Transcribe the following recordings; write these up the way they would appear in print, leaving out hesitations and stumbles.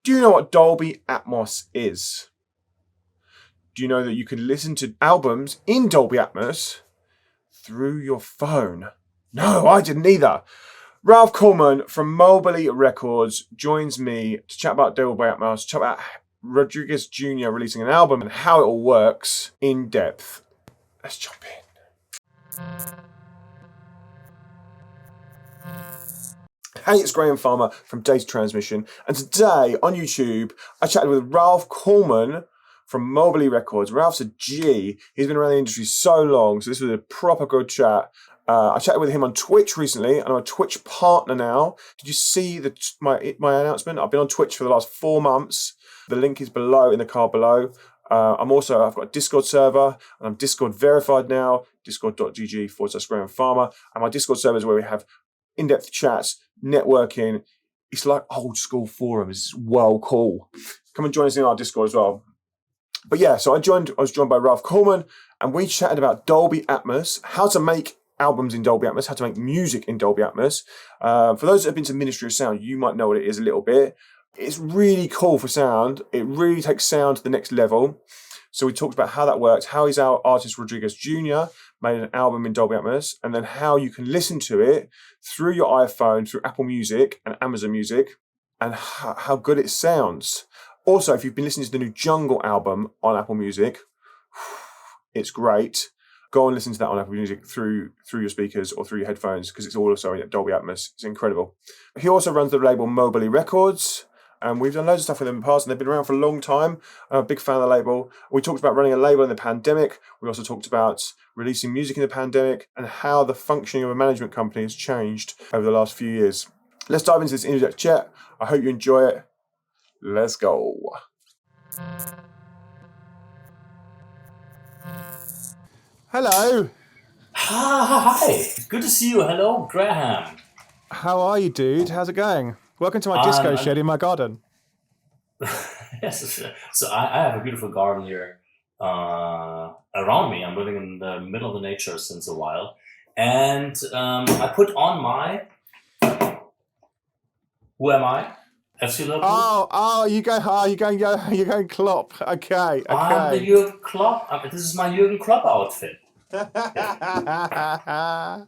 Do you know what Dolby Atmos is? Do you know that you can listen to albums in Dolby Atmos through your phone? No, I didn't either. Ralf Kollman from Mobilee Records joins me to chat about Dolby Atmos, chat about Rodriguez Jr. releasing an album and how it all works in depth. Let's jump in. Hey, it's Graham Farmer from Data Transmission, and today on YouTube I chatted with Ralf Kollman from Mobilee Records. Ralph's a G. He's been around the industry so long, so this was a proper good chat. I chatted with him on Twitch recently, and I'm a Twitch partner now. Did you see my announcement? I've been on Twitch for the last 4 months. The link is below in the card below. I've got a Discord server, and I'm Discord verified now. Discord.gg/Graham Farmer, and my Discord server is where we have in-depth chats, networking. It's like old school forums. It's well cool. Come and join us in our Discord as well. But yeah, so I was joined by Ralf Kollman, and we chatted about Dolby Atmos, how to make albums in Dolby Atmos, how to make music in Dolby Atmos. For those that have been to Ministry of Sound, you might know what it is a little bit. It's really cool for sound. It really takes sound to the next level. So we talked about how that works, how his artist Rodriguez Jr. made an album in Dolby Atmos, and then how you can listen to it through your iPhone, through Apple Music and Amazon Music, and how good it sounds. Also, if you've been listening to the new Jungle album on Apple Music, it's great. Go and listen to that on Apple Music through your speakers or through your headphones, because it's all also in Dolby Atmos. It's incredible. He also runs the label Mobilee Records, and we've done loads of stuff with them in the past, and they've been around for a long time. I'm a big fan of the label. We talked about running a label in the pandemic. We also talked about releasing music in the pandemic and how the functioning of a management company has changed over the last few years. Let's dive into this in-depth chat. I hope you enjoy it. Let's go. Hello. Hi. Good to see you. Hello, Graham. How are you, dude? How's it going? Welcome to my disco shed in my garden. Yes. So I have a beautiful garden here around me. I'm living in the middle of the nature since a while. And I put on my... Who am I? FC Liverpool. You're going Klopp. Okay. I'm the Jurgen Klopp. This is my Jurgen Klopp outfit. Yeah.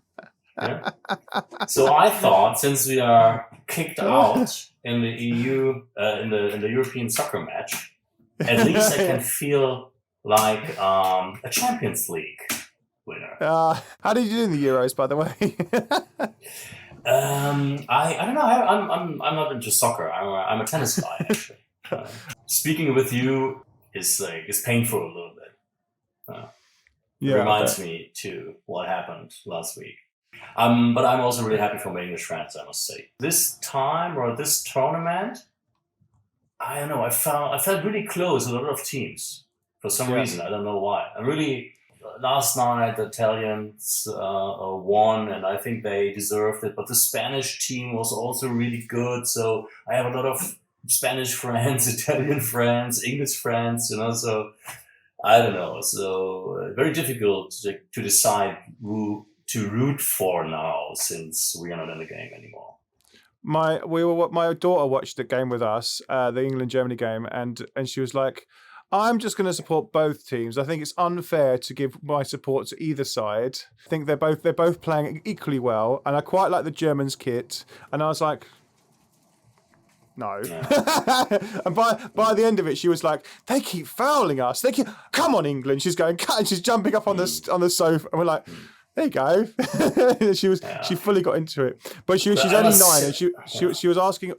So I thought, since we are kicked out in the EU, in the European soccer match, at least I can feel like a Champions League winner. How did you do in the Euros, by the way? I don't know. I'm not into soccer. I'm a tennis guy, actually. Speaking with you is painful a little bit. It reminds me to what happened last week. But I'm also really happy for my English friends, I must say. This time or this tournament, I don't know. I felt really close with a lot of teams for some reason. I don't know why. Last night the Italians won, and I think they deserved it. But the Spanish team was also really good. So I have a lot of Spanish friends, Italian friends, English friends. So I don't know. So very difficult to decide who to root for now, since we are not in the game anymore. My daughter watched the game with us, the England-Germany game, and she was like, I'm just going to support both teams. I think it's unfair to give my support to either side. I think they're both playing equally well, and I quite like the Germans' kit. And I was like, no. Yeah. And by the end of it, she was like, they keep fouling us. Come on, England. She's going, and she's jumping up on the sofa, and we're like, there you go. She fully got into it, but she's only 9, and she was asking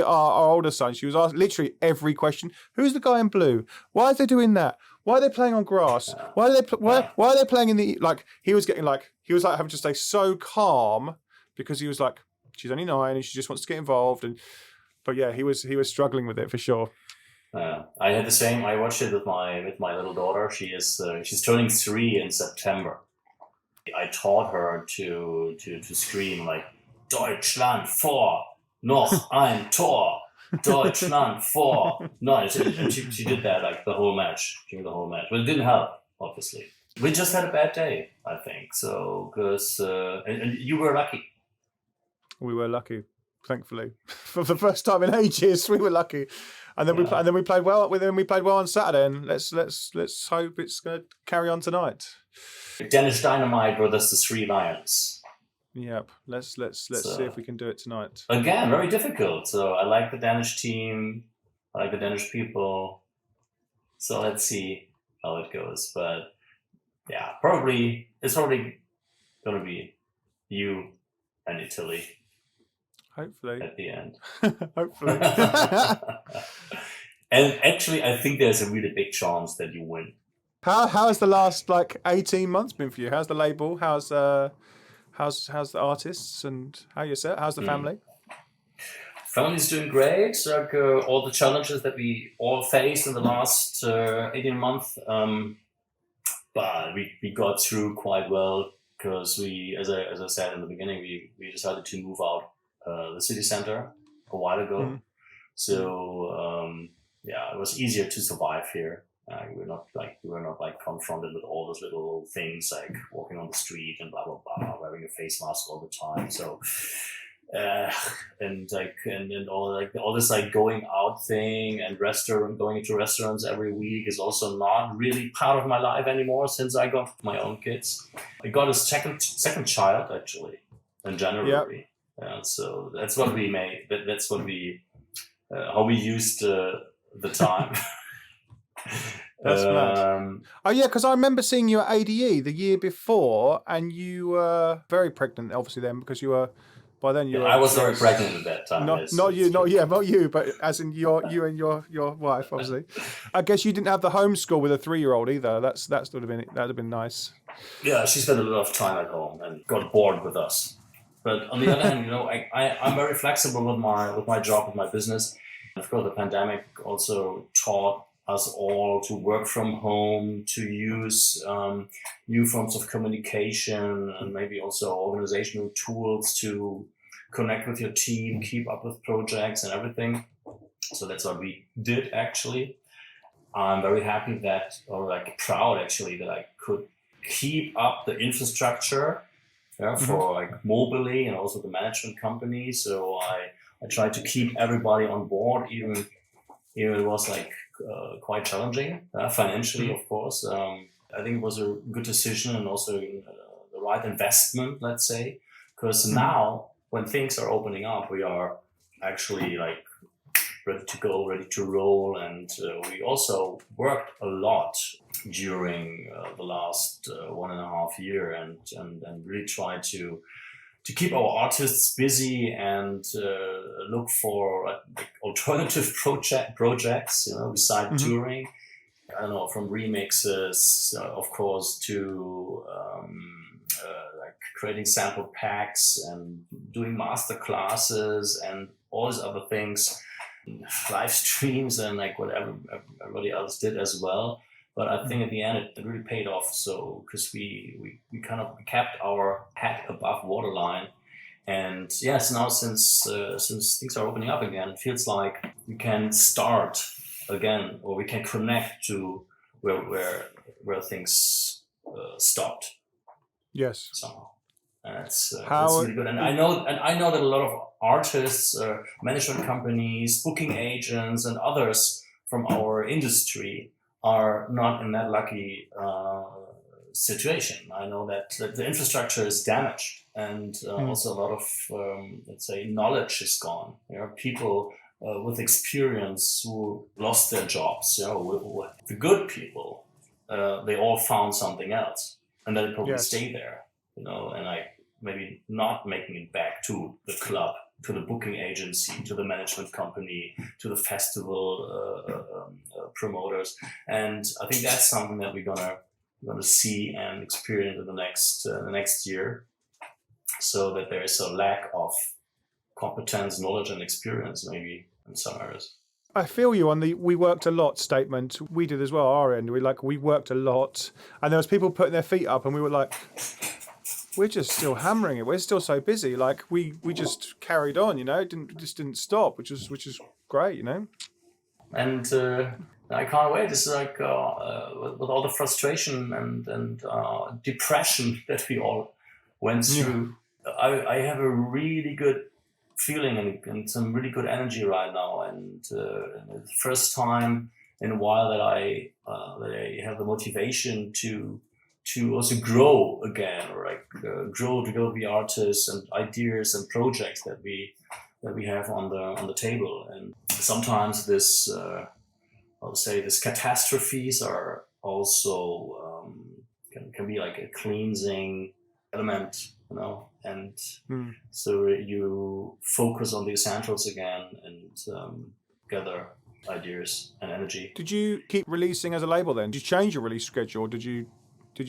our older son. She was asking literally every question. Who's the guy in blue? Why are they doing that? Why are they playing on grass? Why are they playing in the He was having to stay so calm because he was like, she's only 9 and she just wants to get involved. But yeah, he was struggling with it for sure. I had the same. I watched it with my little daughter. She's turning 3 in September. I taught her to scream like Deutschland vor, noch ein Tor, Deutschland vor. No, and she did that like the whole match, during the whole match. But it didn't help, obviously. We just had a bad day, I think. So, because and you were lucky. We were lucky. thankfully. For the first time in ages, we were lucky. And then we played well. Then we played well on Saturday, and let's hope it's going to carry on tonight. Danish Dynamite versus the Three Lions. Yep. Let's see if we can do it tonight. Again, very difficult. So I like the Danish team. I like the Danish people. So let's see how it goes. But yeah, it's probably going to be you and Italy. Hopefully. At the end. Hopefully. And actually, I think there's a really big chance that you win. How has the last 18 months been for you? How's the label? How's the artists, and how's the family? Family's doing great. All the challenges that we all faced in the last 18 months, but we got through quite well because we, as I said in the beginning, we decided to move out the city center a while ago. Mm-hmm. So it was easier to survive here. We were not confronted with all those little things like walking on the street and blah blah blah, wearing a face mask all the time. So and all this going out thing and going into restaurants every week is also not really part of my life anymore since I got my own kids. I got a second child actually in January. Yep. So that's what we made. That's what we how we used the time. That's mad. Oh yeah, because I remember seeing you at ADE the year before, and you were very pregnant, obviously then, because you were by then you were. I was very pregnant at that time. Not you, but as in you and your wife, obviously. I guess you didn't have the homeschool with a 3-year-old either. That'd have been nice. Yeah, she spent a lot of time at home and got bored with us. But on the other hand, I'm very flexible with my job, with my business. Of course, the pandemic also taught us all to work from home, to use new forms of communication and maybe also organizational tools to connect with your team, keep up with projects and everything. So that's what we did actually. I'm very happy proud actually that I could keep up the infrastructure for Mobilee and also the management company. So I tried to keep everybody on board, even it was quite challenging financially, of course. I think it was a good decision and also the right investment, let's say, because now when things are opening up, we are actually ready to go, ready to roll, and we also worked a lot during the last 1.5 years and really tried to keep our artists busy and look for alternative projects, beside touring. I don't know, from remixes, of course, to creating sample packs and doing master classes and all these other things, live streams and whatever everybody else did as well. But I think at the end it really paid off. So because we kind of kept our head above waterline, and yes, now since things are opening up again, it feels like we can start again, or we can connect to where things stopped. Yes. Somehow, and that's really good. And I know that a lot of artists, management companies, booking agents, and others from our industry are not in that lucky situation. I know that the infrastructure is damaged, and also a lot of let's say knowledge is gone. People with experience who lost their jobs. The good people, they all found something else, and they probably stay there. And maybe not making it back to the club, to the booking agency, to the management company, to the festival promoters. And I think that's something that we're gonna see and experience in the next year, so that there is a lack of competence, knowledge, and experience maybe in some areas. I feel you on the "we worked a lot" statement. We did as well, our end. We worked a lot, and there was people putting their feet up, and we were like, we're just still hammering it. We're still so busy. We just carried on, didn't stop, which is great, And I can't wait. It's with all the frustration and depression that we all went through. I have a really good feeling and some really good energy right now. And the first time in a while that I have the motivation to also grow again, or like grow to be artists and ideas and projects that we have on the table. And sometimes this I would say these catastrophes are also can be like a cleansing element, you know, and so you focus on the essentials again and gather ideas and energy. Did you keep releasing as a label then? Did you change your release schedule? Did you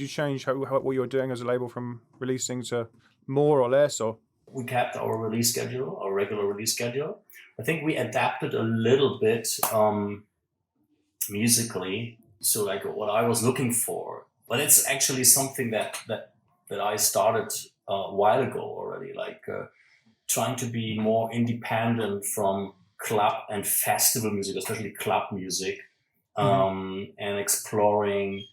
change what you were doing as a label from releasing to more or less? Or we kept our release schedule, our regular release schedule. I think we adapted a little bit musically, so like what I was looking for. But it's actually something that I started a while ago already, like trying to be more independent from club and festival music, especially club music, and exploring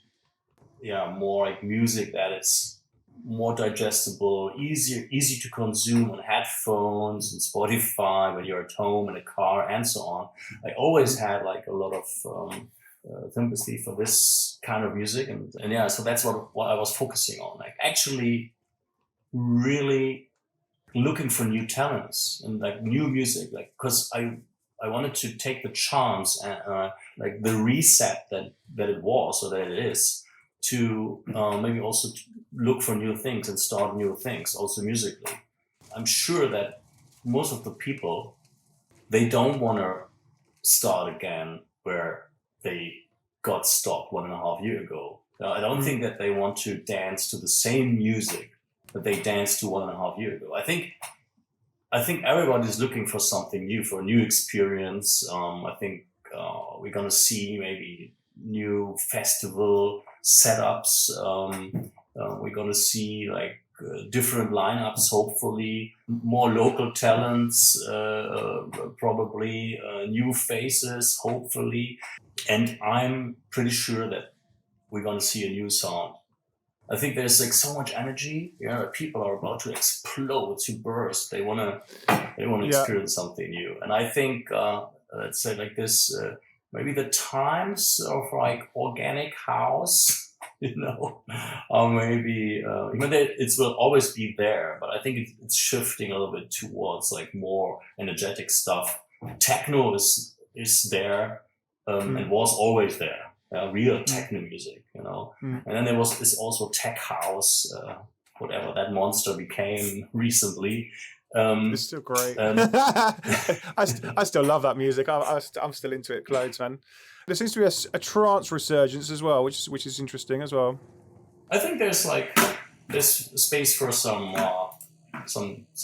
more like music that is more digestible, easy to consume on headphones and Spotify when you're at home in a car and so on. I always had like a lot of sympathy for this kind of music, and yeah, so that's what I was focusing on, like actually really looking for new talents and like new music, like because I wanted to take the chance and like the reset that it was or that it is, to maybe also to look for new things and start new things also musically. I'm sure that most of the people, they don't want to start again where they got stopped 1.5 years ago. I don't think that they want to dance to the same music that they danced to 1.5 years ago. I think everybody's looking for something new, for a new experience. I think we're gonna see maybe new festival setups. We're gonna see like different lineups, hopefully more local talents, probably new faces, hopefully. And I'm pretty sure that we're gonna see a new sound. I think there's like so much energy. Yeah, people are about to explode, to burst. They wanna experience something new. And I think let's say like this, maybe the times of like organic house, you know, or maybe even though it will always be there, but I think it's shifting a little bit towards like more energetic stuff. Techno is there and was always there. Real techno music, you know, and then there was this also tech house, whatever that monster became recently. It's still great. I still love that music. I'm still into it, loads, man. There seems to be a trance resurgence as well, which is interesting as well. I think there's space for some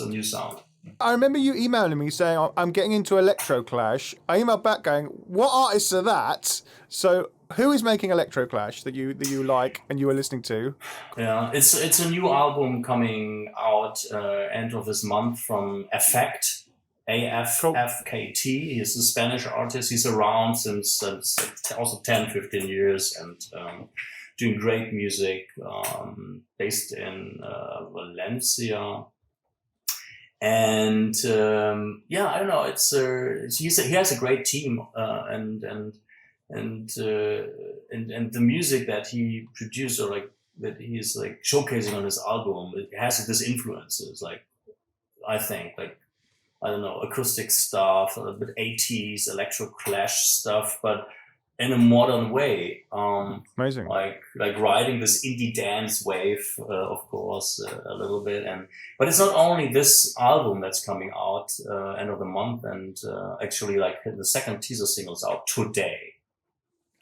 new sound. I remember you emailing me saying I'm getting into Electro Clash. I emailed back going, "What artists are that?" So who is making Electro Clash that you like and you were listening to? Yeah, it's a new album coming out end of this month from Effect, AFFKT. He's a Spanish artist. He's around since also 10-15 years and doing great music, based in Valencia. And I don't know. He has a great team, and the music that he produced, or like that he's like showcasing on his album, it has this influences. Like I think, like I don't know, acoustic stuff, a little bit 80s electro clash stuff, but in a modern way. Amazing. Like riding this indie dance wave, of course, a little bit. But it's not only this album that's coming out end of the month, and actually like the second teaser single is out today.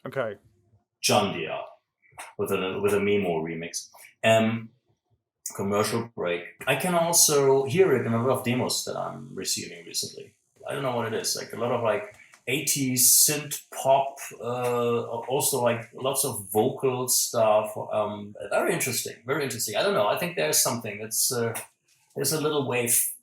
Okay. Jandia with a Memo remix. Commercial break. I can also hear it in a lot of demos that I'm receiving recently. I don't know what it is. Like a lot of like 80s synth pop, also like lots of vocal stuff. Very interesting. I don't know. I think there's something. There's a little wave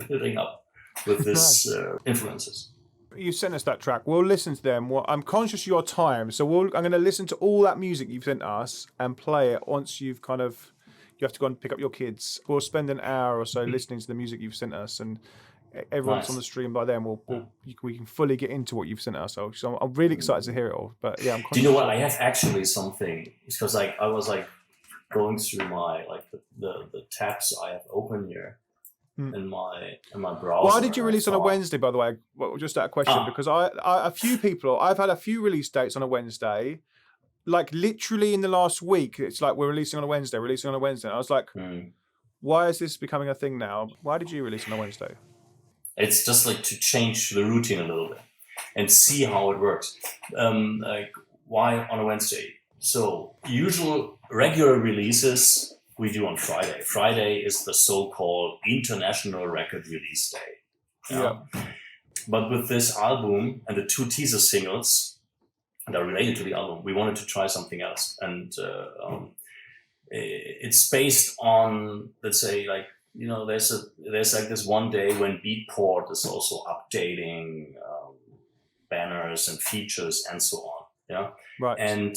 building up with this influences. You sent us that track. We'll listen to them. I'm conscious of your time, so I'm going to listen to all that music you've sent us and play it once you have to go and pick up your kids. We'll spend an hour or so listening to the music you've sent us and everyone's on the stream by then. We can fully get into what you've sent us. So I'm really excited to hear it all. But yeah, do you know what? I have actually something, because like I was like going through my like the tabs I have open here in my browser. Why did you release on a Wednesday, by the way? Well, just that question, because I've had a few release dates on a Wednesday. Like literally in the last week, it's like we're releasing on a Wednesday. And I was like, why is this becoming a thing now? Why did you release on a Wednesday? It's just like to change the routine a little bit and see how it works. Like why on a Wednesday? So regular releases we do on Friday. Friday is the so-called International Record Release Day. Yeah. But with this album and the 2 teaser singles that are related to the album, we wanted to try something else. And it's based on, let's say, like, you know, there's like this one day when Beatport is also updating banners and features and so on. Yeah. Right. And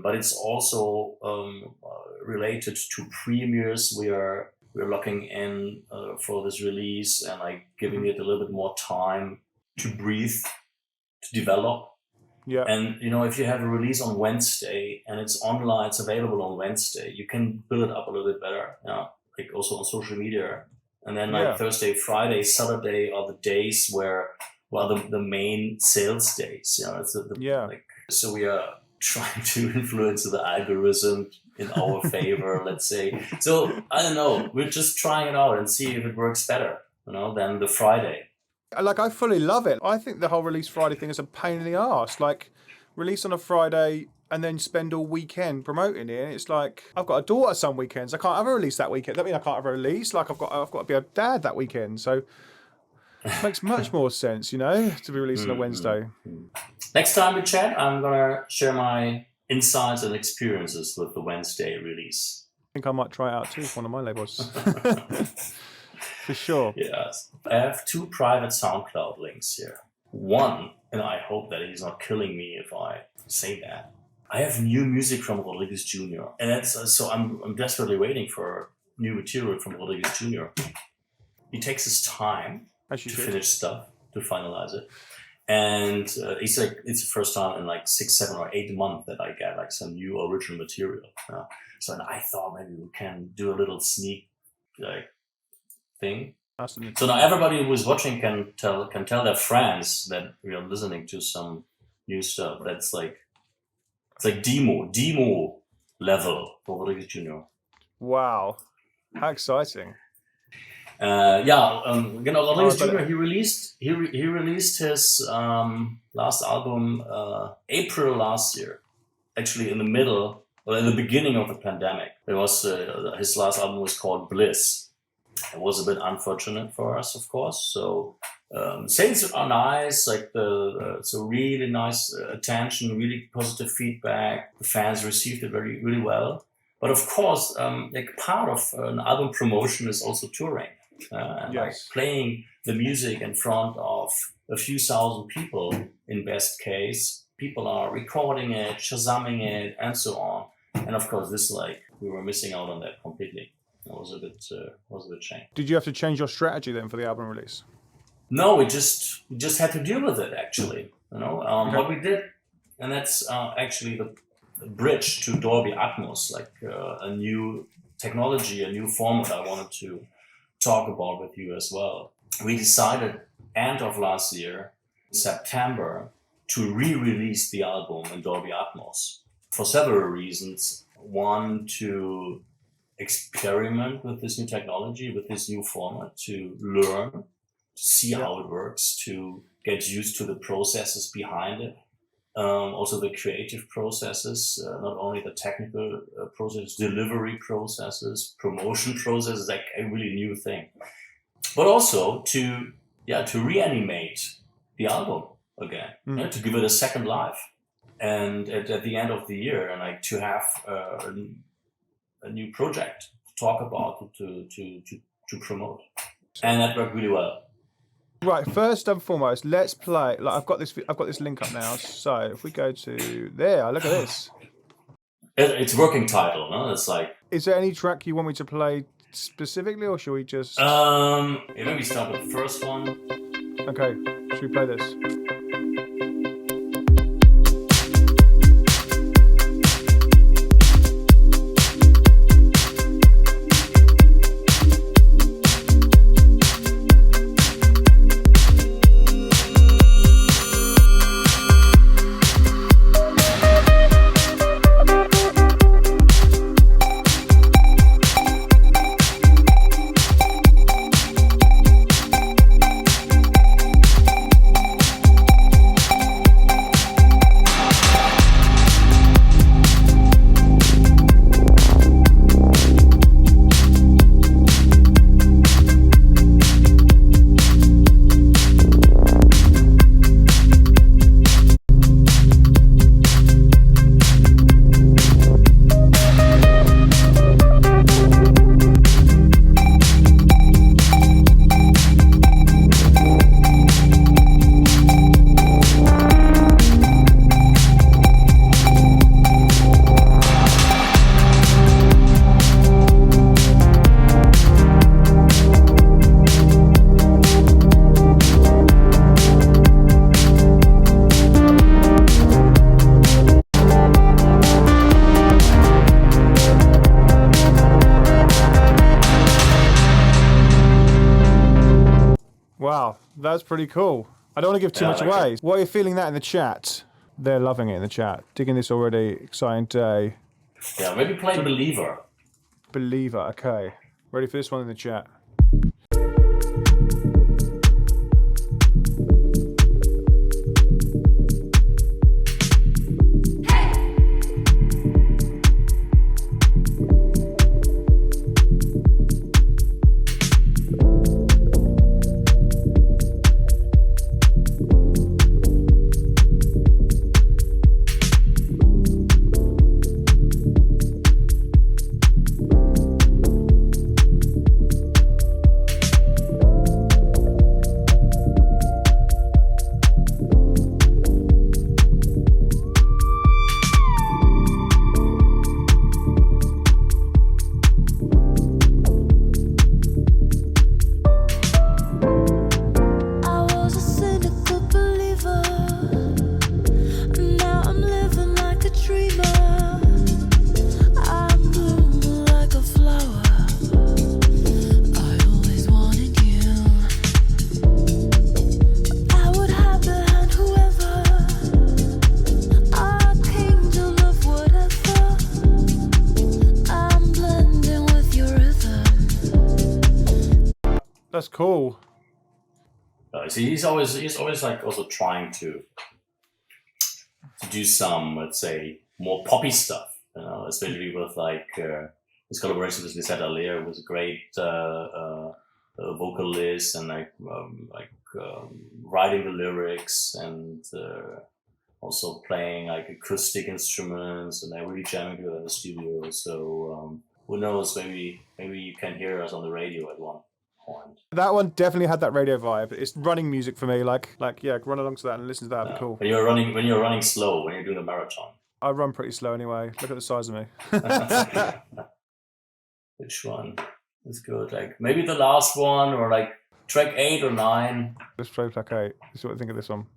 but it's also related to premieres. We're locking in for this release and like giving it a little bit more time to breathe, to develop. Yeah. And you know, if you have a release on Wednesday and it's online, it's available on Wednesday, you can build it up a little bit better. Yeah. Like also on social media. And then like Thursday, Friday, Saturday are the days where the main sales days. You know, it's like, so we are trying to influence the algorithm in our favor, let's say. So I don't know. We're just trying it out and see if it works better, you know, than the Friday. Like, I fully love it. I think the whole release Friday thing is a pain in the arse. Like, release on a Friday and then spend all weekend promoting it. It's like, I've got a daughter some weekends. I can't have a release that weekend. That means I can't have a release. Like, I've got to be a dad that weekend. So it makes much more sense, you know, to be released on a Wednesday. Next time we chat, I'm going to share my insights and experiences with the Wednesday release. I think I might try it out too for one of my labels. For sure. Yes. I have 2 private SoundCloud links here. One, and I hope that he's not killing me if I say that, I have new music from Rodriguez Jr. And that's so I'm desperately waiting for new material from Rodriguez Jr. He takes his time to finish stuff, to finalize it. And he's like, it's the first time in like 6, 7, or 8 months that I get like some new original material. So I thought maybe we can do a little sneak thing. So now everybody who is watching can tell their friends that we are listening to some new stuff. That's like, it's like demo level for Rodriguez Jr. Wow, how exciting! Rodriguez Jr. He released his last album April last year, actually in the beginning of the pandemic. It was his last album was called Bliss. It was a bit unfortunate for us, of course. So sales are nice, like so really nice attention, really positive feedback. The fans received it really well. But of course, like part of an album promotion is also touring. And like playing the music in front of a few thousand people in best case. People are recording it, shazamming it, and so on. And of course, we were missing out on that completely. It was a bit shame. Did you have to change your strategy then for the album release? No, we just had to deal with it actually. You know, what we did, and that's actually the bridge to Dolby Atmos, like a new technology, a new format I wanted to talk about with you as well. We decided end of last year, September, to re-release the album in Dolby Atmos for several reasons. One, to experiment with this new technology, with this new format, to learn, to see how it works, to get used to the processes behind it. Also the creative processes, not only the technical process, delivery processes, promotion processes, like a really new thing. But also to reanimate the album again, to give it a second life. And at the end of the year, and like to have a new project to talk about, to promote. And that worked really well. Right, first and foremost, let's play. Like I've got this link up now. So if we go to there, look at this. It's working title, no? It's like. Is there any track you want me to play specifically, or should we just? Yeah, maybe start with the first one. Okay, should we play this? Wow, that's pretty cool. I don't want to give too much away. What are you feeling that in the chat? They're loving it in the chat. Digging this already. Exciting day. Yeah, maybe play Believer. Believer, okay. Ready for this one in the chat? That's cool. See, he's always like also trying to do some, let's say, more poppy stuff. You know, especially with like his collaboration, as we said earlier, was a great vocalist and writing the lyrics and also playing like acoustic instruments, and they're really jamming together in the studio. So who knows? Maybe you can hear us on the radio at one point. That one definitely had that radio vibe. It's running music for me. Like yeah, run along to that and listen to that. That'd be cool. When you're running slow, when you're doing a marathon. I run pretty slow anyway. Look at the size of me. Which one is good? Like maybe the last one, or like track 8 or 9. Let's play track 8. Let's see what I think of this one.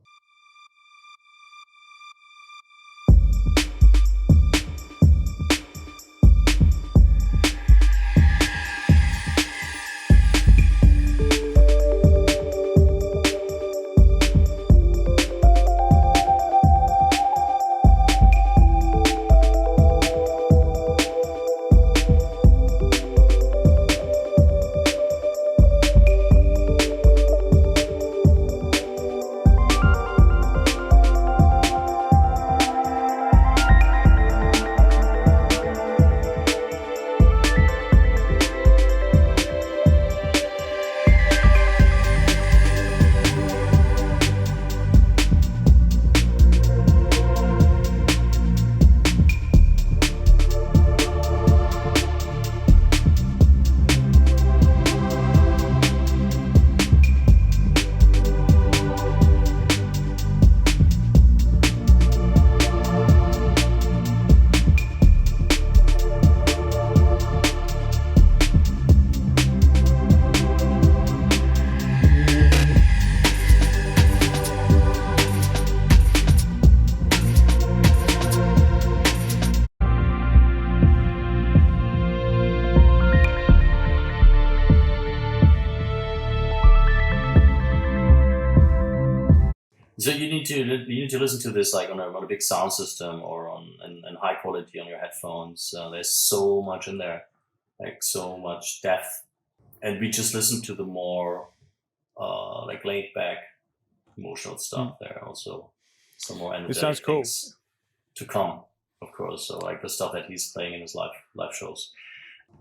need to listen to this like on a big sound system or on and high quality on your headphones. There's so much in there, like so much depth, and we just listen to the more like laid back emotional stuff. There are also some more energetic things to come, of course. So like the stuff that he's playing in his live shows.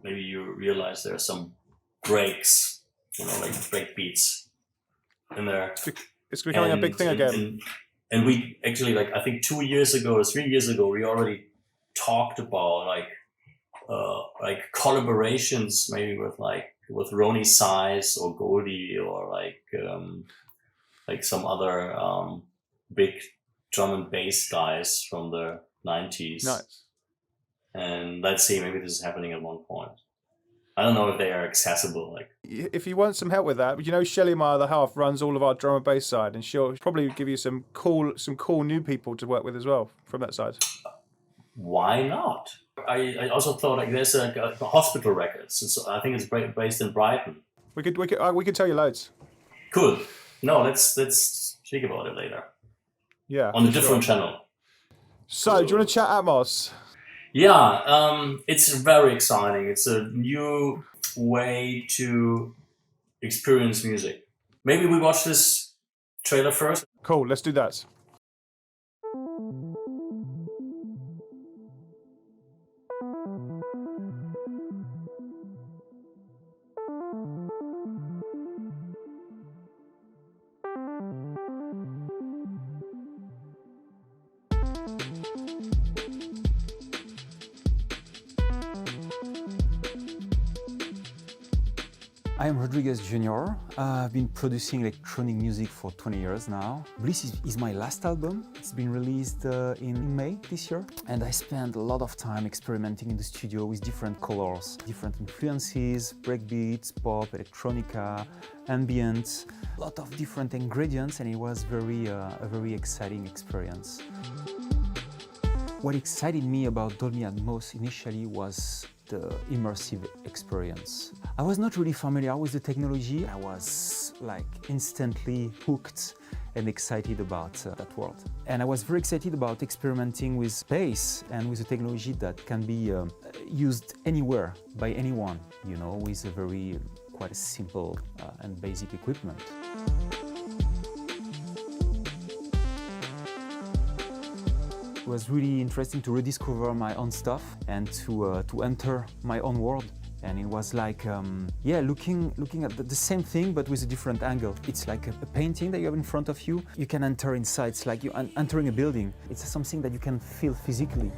Maybe you realize there are some breaks, like break beats in there. It's becoming a big thing again. And we actually, like, I think 2 years ago or 3 years ago, we already talked about like collaborations, maybe with Ronnie Size or Goldie or like some other big drum and bass guys from the 90s. Nice. And let's see, maybe this is happening at one point. I don't know if they are accessible. Like, if you want some help with that, Shelley, my other half, runs all of our drum and bass side, and she'll probably give you some cool new people to work with as well from that side. Why not? I also thought like there's a Hospital Records. I think it's based in Brighton. We could tell you loads. Cool. No, let's speak about it later. Yeah. On a different channel. So, do you want to chat Atmos? Yeah, it's very exciting. It's a new way to experience music. Maybe we watch this trailer first. Cool, let's do that. I am Rodriguez Jr. I've been producing electronic music for 20 years now. Bliss is my last album. It's been released in May this year. And I spent a lot of time experimenting in the studio with different colors, different influences, breakbeats, pop, electronica, ambient, a lot of different ingredients, and it was a very exciting experience. What excited me about Dolby Atmos initially was the immersive experience. I was not really familiar with the technology. I was instantly hooked and excited about that world. And I was very excited about experimenting with space and with a technology that can be used anywhere by anyone, with a quite simple and basic equipment. It was really interesting to rediscover my own stuff and to enter my own world. And it was like, looking at the same thing but with a different angle. It's like a painting that you have in front of you. You can enter inside. It's like you're entering a building. It's something that you can feel physically.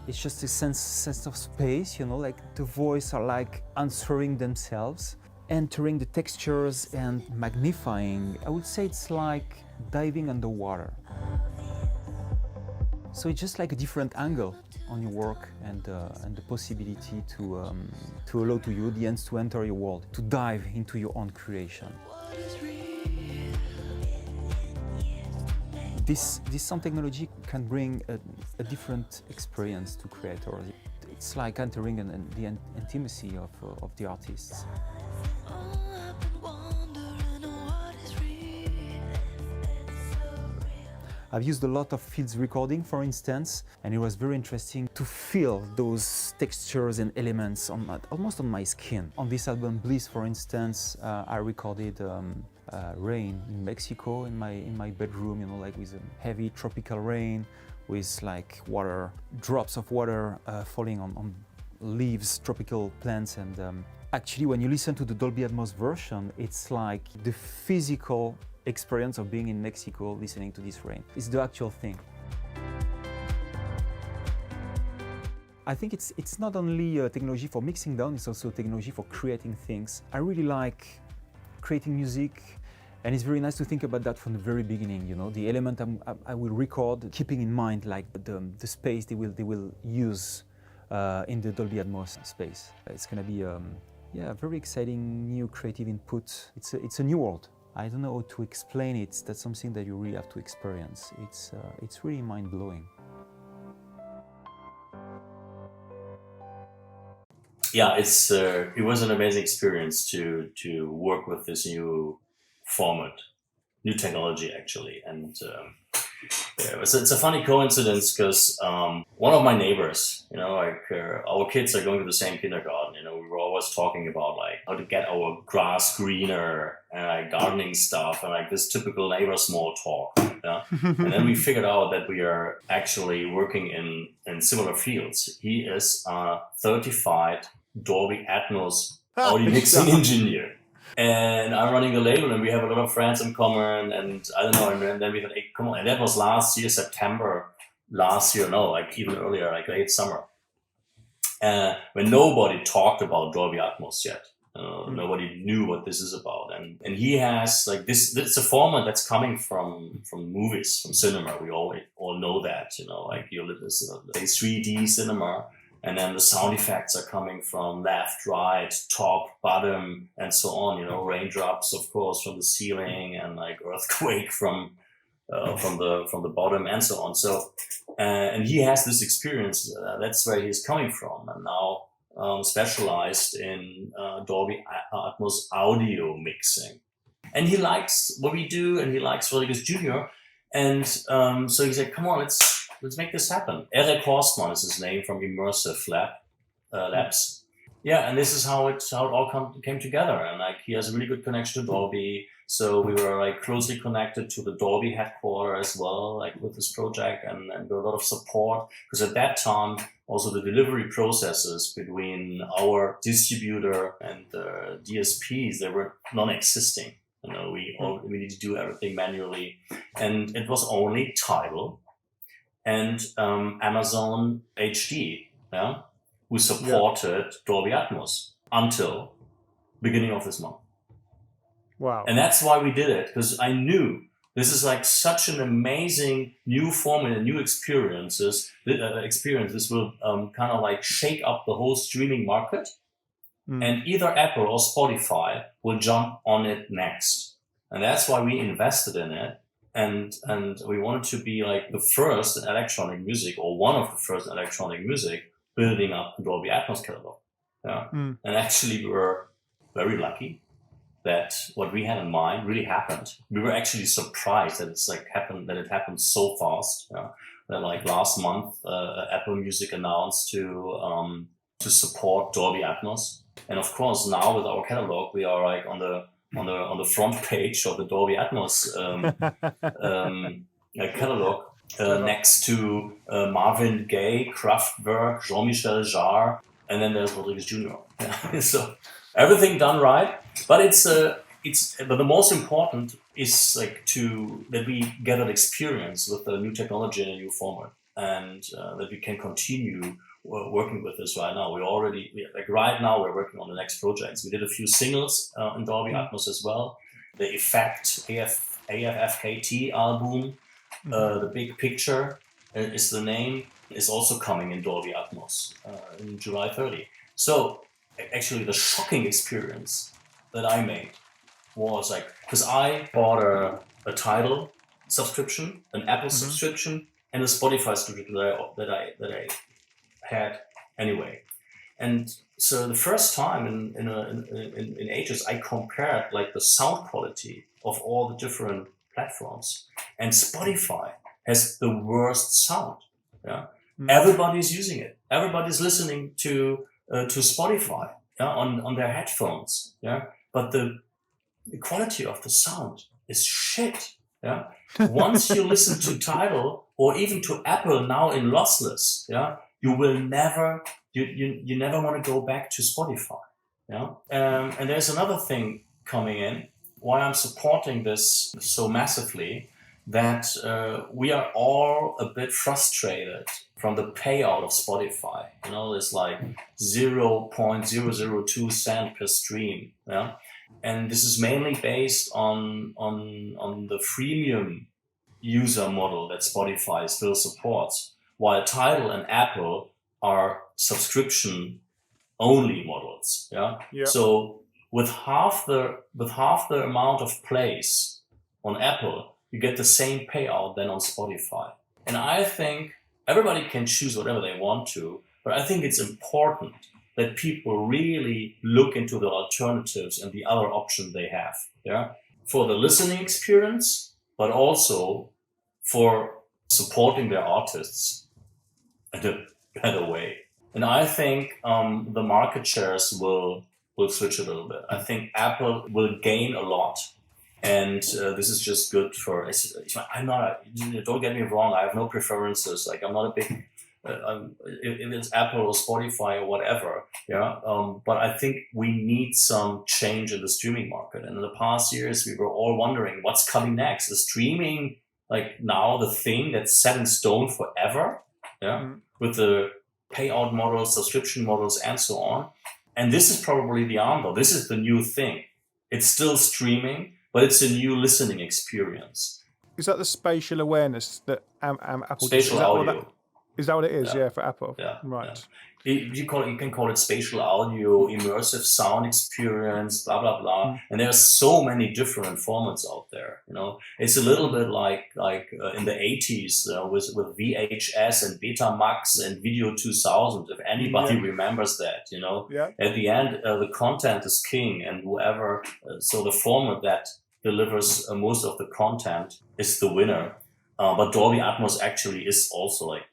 It's just a sense of space, like the voices are like answering themselves, entering the textures and magnifying. I would say it's like diving underwater. So it's just like a different angle on your work and the possibility to allow to your audience to enter your world, to dive into your own creation. This sound technology can bring a different experience to creators. It's like entering the intimacy of the artists. I've used a lot of fields recording, for instance, and it was very interesting to feel those textures and elements almost on my skin. On this album, Bliss, for instance, I recorded rain in Mexico in my bedroom, with a heavy tropical rain, with water, drops of water falling on leaves, tropical plants, and actually, when you listen to the Dolby Atmos version, it's like the physical experience of being in Mexico listening to this rain. It's the actual thing. I think it's not only a technology for mixing down, it's also a technology for creating things. I really like creating music, and it's very nice to think about that from the very beginning, the element I will record, keeping in mind the space they will use in the Dolby Atmos space. It's gonna be a very exciting new creative input. It's a new world. I don't know how to explain it. That's something that you really have to experience. It's really mind-blowing. Yeah, it was an amazing experience to work with this new format, new technology actually, and it's a funny coincidence because one of my neighbors, our kids are going to the same kindergarten. We were always talking about like how to get our grass greener and like gardening stuff and like this typical neighbor small talk. Yeah, and then we figured out that we are actually working in similar fields. He is a certified Dolby Atmos audio mixing engineer. And I'm running the label, and we have a lot of friends in common, and I don't know. And then we thought, hey, come on! And that was last year, September last year. No, like even earlier, like late summer, when nobody talked about Dolby Atmos yet. Nobody knew what this is about, and he has like this. It's a format that's coming from movies, from cinema. We all know that, like you live this 3D cinema. And then the sound effects are coming from left, right, top, bottom, and so on. Raindrops, of course, from the ceiling, and like earthquake from the bottom, and so on. So, and he has this experience. That's where he's coming from, and now specialized in Dolby Atmos audio mixing. And he likes what we do, and he likes Rodriguez Jr. And so he said, "Come on, let's make this happen." Eric Horstmann is his name, from Immersive Labs. Yeah, and this is how it all came together. And like he has a really good connection to Dolby, so we were like closely connected to the Dolby headquarters as well, like with this project, and a lot of support, because at that time also the delivery processes between our distributor and the DSPs, they were non-existing. We needed to do everything manually, and it was only Tidal and Amazon HD, who supported Dolby Atmos until beginning of this month. Wow. And that's why we did it, because I knew this is like such an amazing new format and new experiences. This will kind of like shake up the whole streaming market. And either Apple or Spotify will jump on it next. And that's why we invested in it. And we wanted to be like the first in electronic music, or one of the first in electronic music, building up the Dolby Atmos catalog. Yeah. And actually we were very lucky that what we had in mind really happened. We were actually surprised that it happened so fast. Yeah. That like last month, Apple Music announced to support Dolby Atmos. And of course, now with our catalog, we are like on the front page of the Dolby Atmos catalog, next to Marvin Gaye, Kraftwerk, Jean-Michel Jarre, and then there's Rodriguez Jr. So everything done right, but but the most important is like that we get an experience with the new technology in a new format, and that we can continue working with this right now. Right now we're working on the next projects. We did a few singles in Dolby Atmos as well. The Effect AFFKT album, The Big Picture is the name, is also coming in Dolby Atmos in July 30. So actually the shocking experience that I made was like, because I bought a Tidal subscription, an Apple subscription, and a Spotify subscription that I had anyway. And so the first time in ages, I compared like the sound quality of all the different platforms, and Spotify has the worst sound. Yeah, everybody's using it. Everybody's listening to Spotify, on their headphones. Yeah, but the quality of the sound is shit. Yeah, once you listen to Tidal or even to Apple now in lossless, you will never, you never want to go back to Spotify. Yeah. And there's another thing coming in, why I'm supporting this so massively, that we are all a bit frustrated from the payout of Spotify. It's like 0.002 cent per stream. Yeah. And this is mainly based on the freemium user model that Spotify still supports, while Tidal and Apple are subscription-only models. Yeah. Yep. So with half the amount of plays on Apple, you get the same payout than on Spotify. And I think everybody can choose whatever they want to, but I think it's important that people really look into the alternatives and the other option they have, yeah, for the listening experience, but also for supporting their artists in a better way. And I think the market shares will switch a little bit. I think Apple will gain a lot. And this is just good for. I'm not. Don't get me wrong. I have no preferences. Like I'm not a big. If it's Apple or Spotify or whatever, yeah. But I think we need some change in the streaming market. And in the past years, we were all wondering what's coming next. Is streaming like now the thing that's set in stone forever? Yeah, with the payout models, subscription models, and so on. And this is probably the answer. This is the new thing. It's still streaming, but it's a new listening experience. Is that the spatial awareness that Apple spatial audio? Is that what it is? Yeah, for Apple. Yeah, right. Yeah. You can call it spatial audio, immersive sound experience, blah blah blah. And there's so many different formats out there. You know, it's a little bit like in the 80s with VHS and Betamax and Video 2000. If anybody remembers that, you know, at the end the content is king, and whoever so the format that delivers most of the content is the winner. But Dolby Atmos actually is also like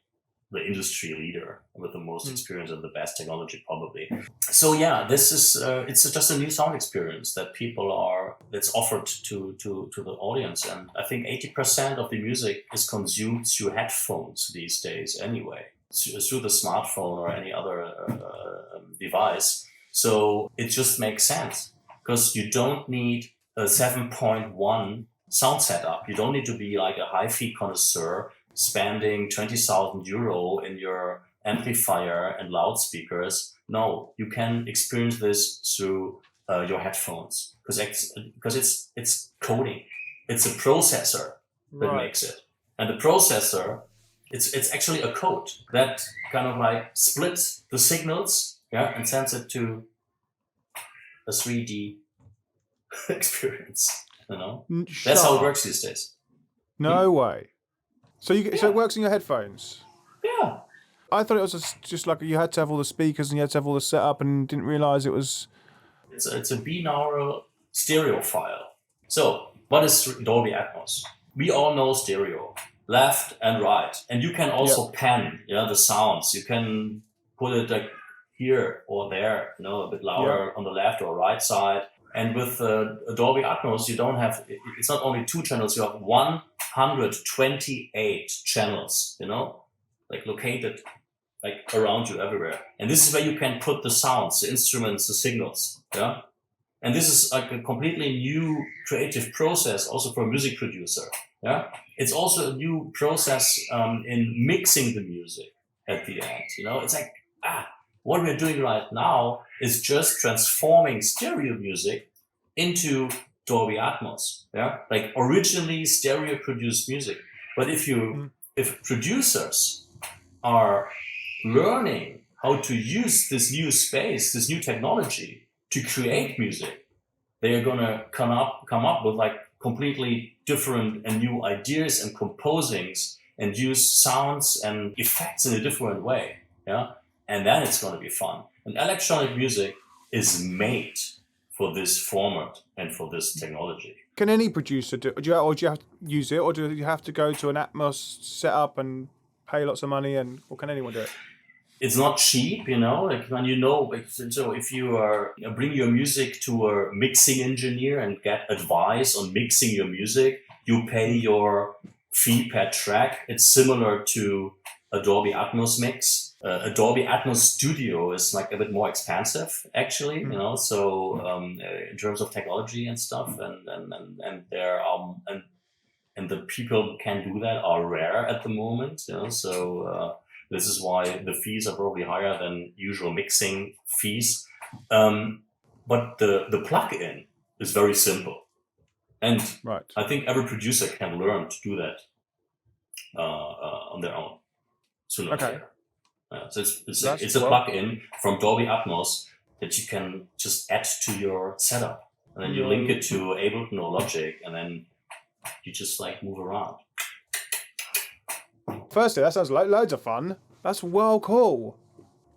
the industry leader with the most experience and the best technology probably. So yeah, this is it's just a new sound experience that that's offered to the audience. And I think 80% of the music is consumed through headphones these days anyway, through the smartphone or any other device. So it just makes sense because you don't need a 7.1 sound setup. You don't need to be like a hi-fi connoisseur spending 20,000 euro in your amplifier and loudspeakers. No, you can experience this through your headphones because it's coding. It's a processor that makes it, and the processor it's actually a code that kind of like splits the signals, and sends it to a 3D experience. You know, that's how it works these days. No way. So so it works in your headphones? Yeah. I thought it was just like you had to have all the speakers and you had to have all the setup, and didn't realize it was. It's a binaural stereo file. So what is Dolby Atmos? We all know stereo, left and right, and you can also pan the sounds. You can put it like here or there, you know, a bit louder on the left or right side. And with Dolby Atmos, you don't have. It's not only 2 channels. You have 128 channels. You know, like located like around you everywhere. And this is where you can put the sounds, the instruments, the signals. Yeah. And this is like a completely new creative process also for a music producer. Yeah. It's also a new process in mixing the music at the end. You know, it's like what we're doing right now is just transforming stereo music into Dolby Atmos. Yeah, like originally stereo produced music. But if producers are learning how to use this new space, this new technology to create music, they are gonna come up with like completely different and new ideas and composings and use sounds and effects in a different way. Yeah. And then it's going to be fun. And electronic music is made for this format and for this technology. Can any producer do you have to use it, or do you have to go to an Atmos setup and pay lots of money, or can anyone do it? It's not cheap, you know. Like when so if you bring your music to a mixing engineer and get advice on mixing your music, you pay your fee per track. It's similar to a Dolby Atmos mix. A Dolby Atmos studio is like a bit more expensive, actually, you know. So in terms of technology and stuff, and there and the people who can do that are rare at the moment, you know. So this is why the fees are probably higher than usual mixing fees. But the plug-in is very simple, and I think every producer can learn to do that on their own. Okay. So it's a plug-in from Dolby Atmos that you can just add to your setup, and then you link it to Ableton or Logic, and then you just like move around. Firstly, that sounds like loads of fun. That's well cool.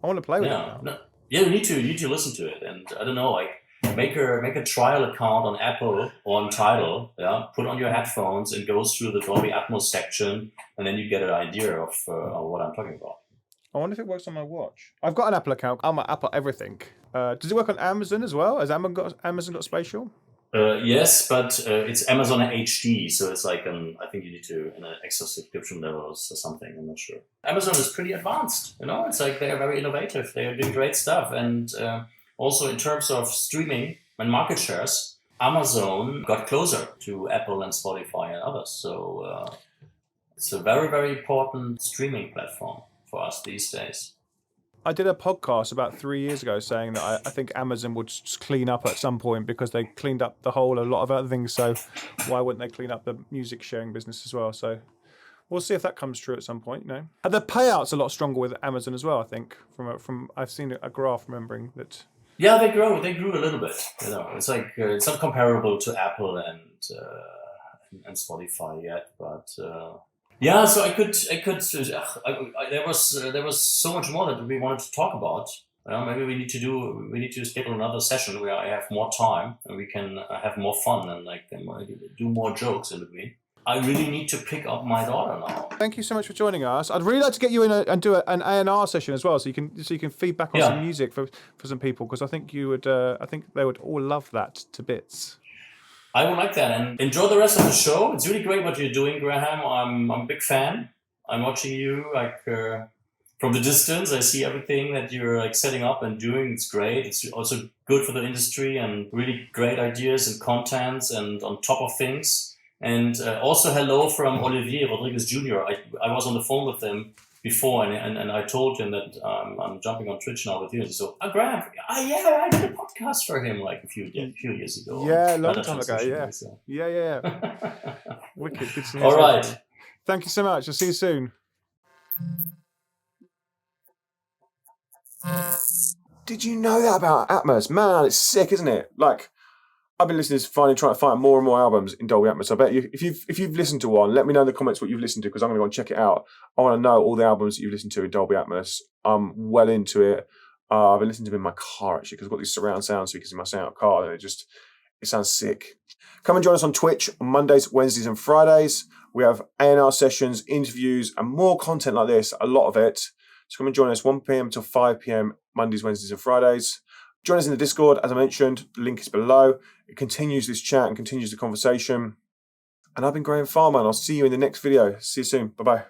I want to play with it. Yeah, you need to listen to it, and I don't know, like make a trial account on Apple or on Tidal. Yeah, put on your headphones and go through the Dolby Atmos section, and then you get an idea of what I'm talking about. I wonder if it works on my watch. I've got an Apple account. I'm at Apple everything. Does it work on Amazon as well? Has Amazon got spatial? Yes, but it's Amazon HD, so it's like I think you need to an extra subscription level or something. I'm not sure. Amazon is pretty advanced. You know, it's like they're very innovative. They are doing great stuff, and also in terms of streaming and market shares, Amazon got closer to Apple and Spotify and others. So it's a very, very important streaming platform for us these days. I did a podcast about 3 years ago saying that I think Amazon would just clean up at some point because they cleaned up a lot of other things. So why wouldn't they clean up the music sharing business as well? So we'll see if that comes true at some point. You know, and the payouts a lot stronger with Amazon as well. I think from I've seen a graph remembering that. Yeah, they grew a little bit. You know, it's like it's not comparable to Apple and Spotify yet, but. Yeah, so I could. There was so much more that we wanted to talk about. Maybe we need to schedule another session where I have more time and we can have more fun and do more jokes in between. I really need to pick up my daughter now. Thank you so much for joining us. I'd really like to get you in and do an A&R session as well, so you can feed back on some music for some people, because I think you would. I think they would all love that to bits. I would like that, and enjoy the rest of the show. It's really great what you're doing, Graham. I'm a big fan. I'm watching you from the distance. I see everything that you're setting up and doing. It's great. It's also good for the industry and really great ideas and contents and on top of things. And also hello from Olivier Rodriguez Jr. I was on the phone with him before, and I told him that I'm jumping on Twitch now with you. So, Graham, yeah, I did a podcast for him like a few years ago. Yeah, a long time ago. Yeah, so. Yeah. Wicked. Good to hear. All right. Thank you so much. I'll see you soon. Did you know that about Atmos? Man, it's sick, isn't it? Like, I've been listening to trying to find more and more albums in Dolby Atmos. I bet you, if you've listened to one, let me know in the comments what you've listened to, because I'm going to go and check it out. I want to know all the albums that you've listened to in Dolby Atmos. I'm well into it. I've been listening to them in my car actually, because I've got these surround sound speakers in my car, and it sounds sick. Come and join us on Twitch on Mondays, Wednesdays, and Fridays. We have A&R sessions, interviews, and more content like this. A lot of it. So come and join us 1 p.m. till 5 p.m. Mondays, Wednesdays, and Fridays. Join us in the Discord, as I mentioned. The link is below. It continues this chat and continues the conversation. And I've been Graham Farmer, and I'll see you in the next video. See you soon. Bye-bye.